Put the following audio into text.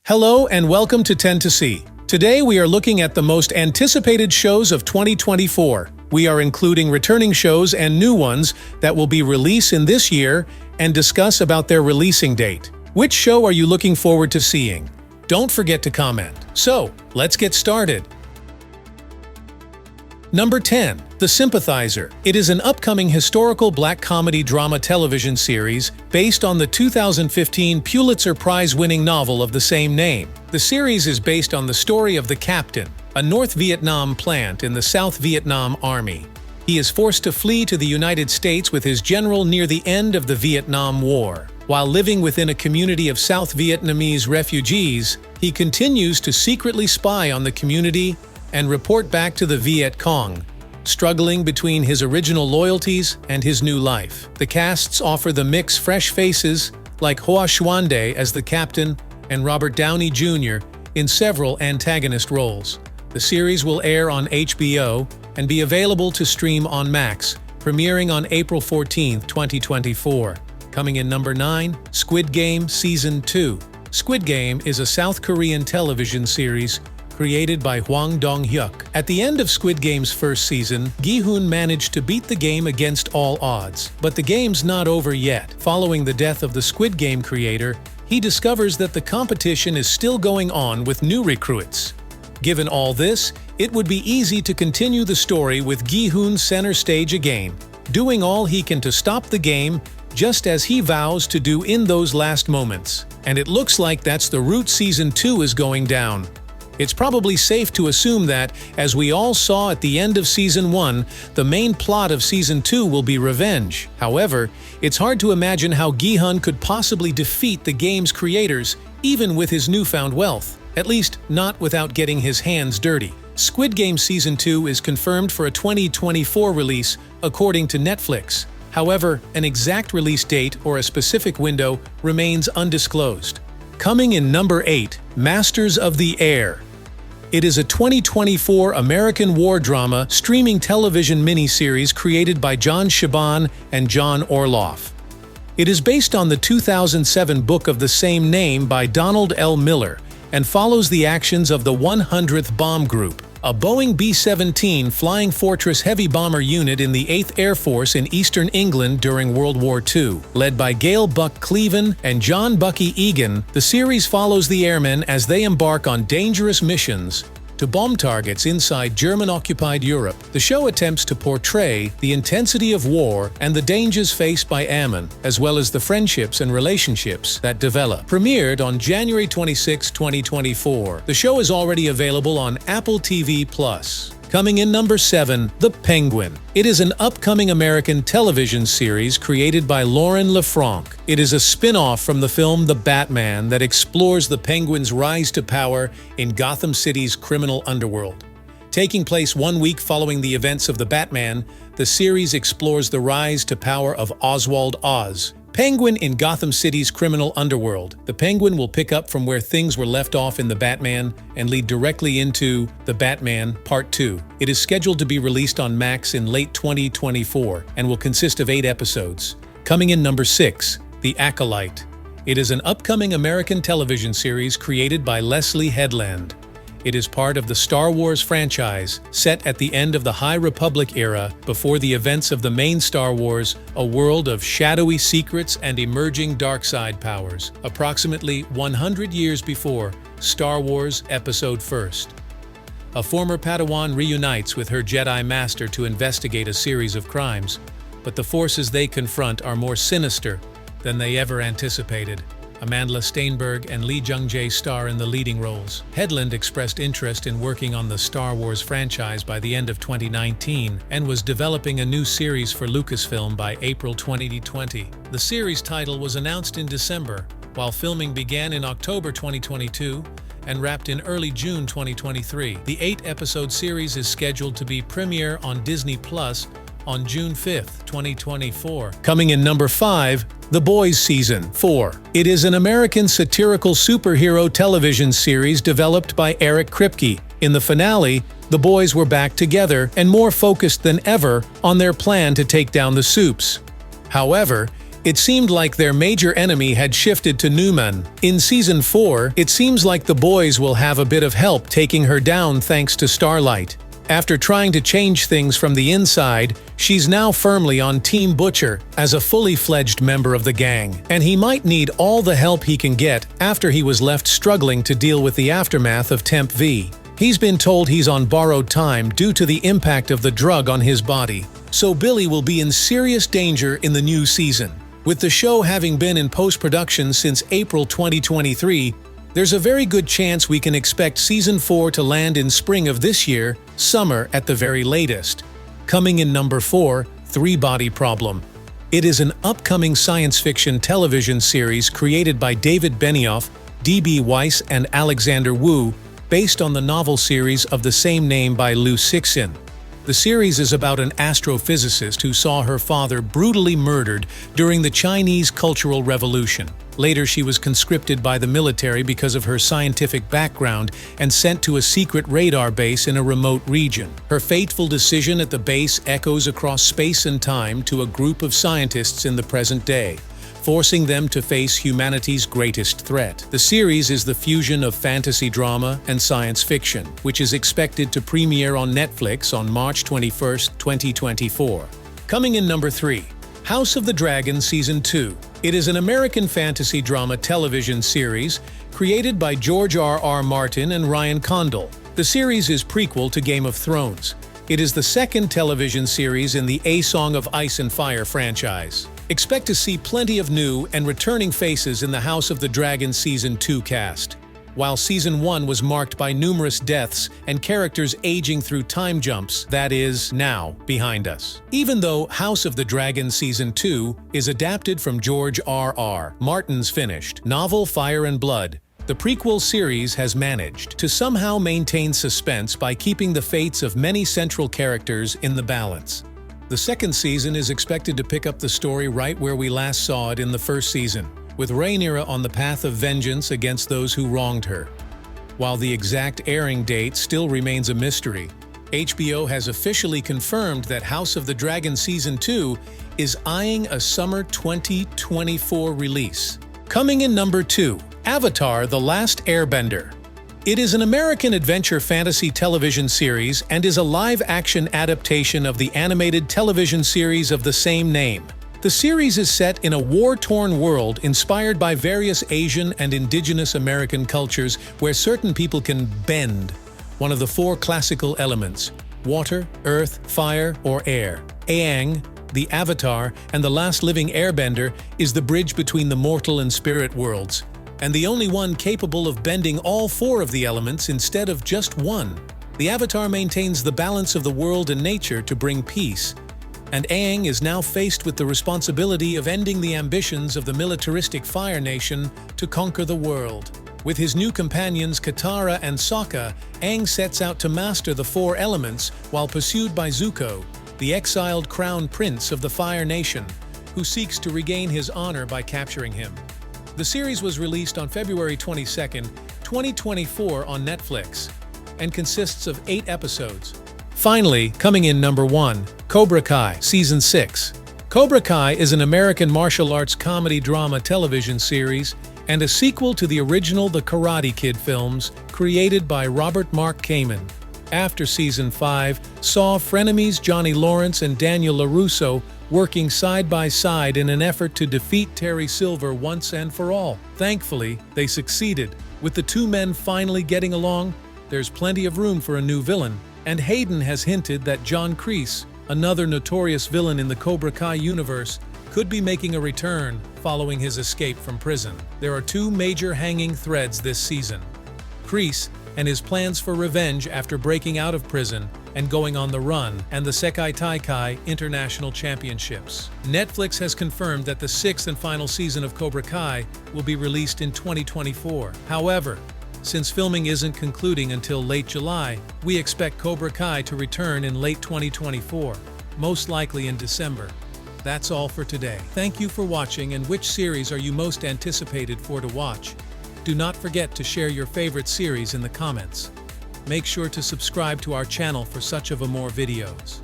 Hello and welcome to 10 to See. Today we are looking at the most anticipated shows of 2024. We are including returning shows and new ones that will be released in this year and discuss about their releasing date. Which show are you looking forward to seeing? Don't forget to comment. So, let's get started. Number 10. The Sympathizer. It is an upcoming historical black comedy drama television series based on the 2015 Pulitzer Prize-winning novel of the same name. The series is based on the story of the captain, a North Vietnam plant in the South Vietnam Army. He is forced to flee to the United States with his general near the end of the Vietnam War. While living within a community of South Vietnamese refugees, he continues to secretly spy on the community and report back to the Viet Cong, struggling between his original loyalties and his new life. The casts offer the mix fresh faces like Hoa Xuande as the captain and Robert Downey Jr. in several antagonist roles. The series will air on HBO and be available to stream on Max, premiering on April 14, 2024. Coming in number 9, Squid Game Season 2. Squid Game is a South Korean television series created by Hwang Dong-hyuk. At the end of Squid Game's first season, Gi-hoon managed to beat the game against all odds. But the game's not over yet. Following the death of the Squid Game creator, he discovers that the competition is still going on with new recruits. Given all this, it would be easy to continue the story with Gi-hoon center stage again, doing all he can to stop the game, just as he vows to do in those last moments. And it looks like that's the route Season 2 is going down. It's probably safe to assume that, as we all saw at the end of Season 1, the main plot of Season 2 will be revenge. However, it's hard to imagine how Gi-hoon could possibly defeat the game's creators, even with his newfound wealth. At least, not without getting his hands dirty. Squid Game Season 2 is confirmed for a 2024 release, according to Netflix. However, an exact release date or a specific window remains undisclosed. Coming in number 8, Masters of the Air. It is a 2024 American war drama streaming television miniseries created by John Shaban and John Orloff. It is based on the 2007 book of the same name by Donald L. Miller and follows the actions of the 100th Bomb Group, a Boeing B-17 Flying Fortress heavy bomber unit in the 8th Air Force in eastern England during World War II. Led by Gail Buck Cleven and John Bucky Egan, the series follows the airmen as they embark on dangerous missions to bomb targets inside German-occupied Europe. The show attempts to portray the intensity of war and the dangers faced by airmen, as well as the friendships and relationships that develop. Premiered on January 26, 2024, the show is already available on Apple TV+. Coming in number 7, The Penguin. It is an upcoming American television series created by Lauren LeFranc. It is a spin-off from the film The Batman that explores the Penguin's rise to power in Gotham City's criminal underworld. Taking place 1 week following the events of The Batman, the series explores the rise to power of Oswald Oz, Penguin in Gotham City's criminal underworld. The Penguin will pick up from where things were left off in The Batman and lead directly into The Batman Part 2. It is scheduled to be released on Max in late 2024 and will consist of 8 episodes. Coming in number 6, The Acolyte. It is an upcoming American television series created by Leslie Headland. It is part of the Star Wars franchise, set at the end of the High Republic era before the events of the main Star Wars, a world of shadowy secrets and emerging dark-side powers, approximately 100 years before Star Wars Episode 1. A former Padawan reunites with her Jedi Master to investigate a series of crimes, but the forces they confront are more sinister than they ever anticipated. Amandla Steinberg and Lee Jung-jae star in the leading roles. Headland expressed interest in working on the Star Wars franchise by the end of 2019 and was developing a new series for Lucasfilm by April 2020. The series title was announced in December, while filming began in October 2022 and wrapped in early June 2023. The 8-episode series is scheduled to be premiere on Disney Plus on June 5, 2024. Coming in number 5, The Boys Season 4. It is an American satirical superhero television series developed by Eric Kripke. In the finale, the boys were back together and more focused than ever on their plan to take down the Supes. However, It seemed like their major enemy had shifted to Newman. In Season 4, it seems like the boys will have a bit of help taking her down thanks to Starlight. After trying to change things from the inside, she's now firmly on Team Butcher as a fully fledged member of the gang, and he might need all the help he can get after he was left struggling to deal with the aftermath of Temp V. He's been told he's on borrowed time due to the impact of the drug on his body, so Billy will be in serious danger in the new season. With the show having been in post-production since April 2023, there's a very good chance we can expect Season 4 to land in spring of this year, summer at the very latest. Coming in number 4, Three-Body Problem. It is an upcoming science fiction television series created by David Benioff, D.B. Weiss, and Alexander Wu, based on the novel series of the same name by Liu Cixin. The series is about an astrophysicist who saw her father brutally murdered during the Chinese Cultural Revolution. Later, she was conscripted by the military because of her scientific background and sent to a secret radar base in a remote region. Her fateful decision at the base echoes across space and time to a group of scientists in the present day, forcing them to face humanity's greatest threat. The series is the fusion of fantasy drama and science fiction, which is expected to premiere on Netflix on March 21, 2024. Coming in number 3, House of the Dragon Season 2. It is an American fantasy drama television series created by George R.R. Martin and Ryan Condal. The series is prequel to Game of Thrones. It is the second television series in the A Song of Ice and Fire franchise. Expect to see plenty of new and returning faces in the House of the Dragon Season 2 cast. While Season 1 was marked by numerous deaths and characters aging through time jumps, that is now behind us. Even though House of the Dragon Season 2 is adapted from George R.R. Martin's finished novel Fire and Blood, the prequel series has managed to somehow maintain suspense by keeping the fates of many central characters in the balance. The second season is expected to pick up the story right where we last saw it in the first season, with Rhaenyra on the path of vengeance against those who wronged her. While the exact airing date still remains a mystery, HBO has officially confirmed that House of the Dragon Season 2 is eyeing a summer 2024 release. Coming in number 2, Avatar: The Last Airbender. It is an American adventure fantasy television series and is a live-action adaptation of the animated television series of the same name. The series is set in a war-torn world inspired by various Asian and indigenous American cultures where certain people can bend one of the 4 classical elements: water, earth, fire, or air. Aang, the Avatar, and the last living airbender, is the bridge between the mortal and spirit worlds, and the only one capable of bending all 4 of the elements instead of just one. The Avatar maintains the balance of the world and nature to bring peace, and Aang is now faced with the responsibility of ending the ambitions of the militaristic Fire Nation to conquer the world. With his new companions Katara and Sokka, Aang sets out to master the 4 elements while pursued by Zuko, the exiled crown prince of the Fire Nation, who seeks to regain his honor by capturing him. The series was released on February 22, 2024 on Netflix, and consists of 8 episodes. Finally, coming in number 1, Cobra Kai Season 6. Cobra Kai is an American martial arts comedy drama television series and a sequel to the original The Karate Kid films created by Robert Mark Kamen. After Season 5 saw frenemies Johnny Lawrence and Daniel LaRusso working side by side in an effort to defeat Terry Silver once and for all. Thankfully, they succeeded. With the 2 men finally getting along, there's plenty of room for a new villain, and Hayden has hinted that John Kreese, another notorious villain in the Cobra Kai universe, could be making a return following his escape from prison. There are 2 major hanging threads this season: Kreese and his plans for revenge after breaking out of prison and going on the run, and the Sekai Taikai International Championships. Netflix has confirmed that the 6th and final season of Cobra Kai will be released in 2024. However, since filming isn't concluding until late July, we expect Cobra Kai to return in late 2024, most likely in December. That's all for today. Thank you for watching, and which series are you most anticipated for to watch? Do not forget to share your favorite series in the comments. Make sure to subscribe to our channel for such of more videos.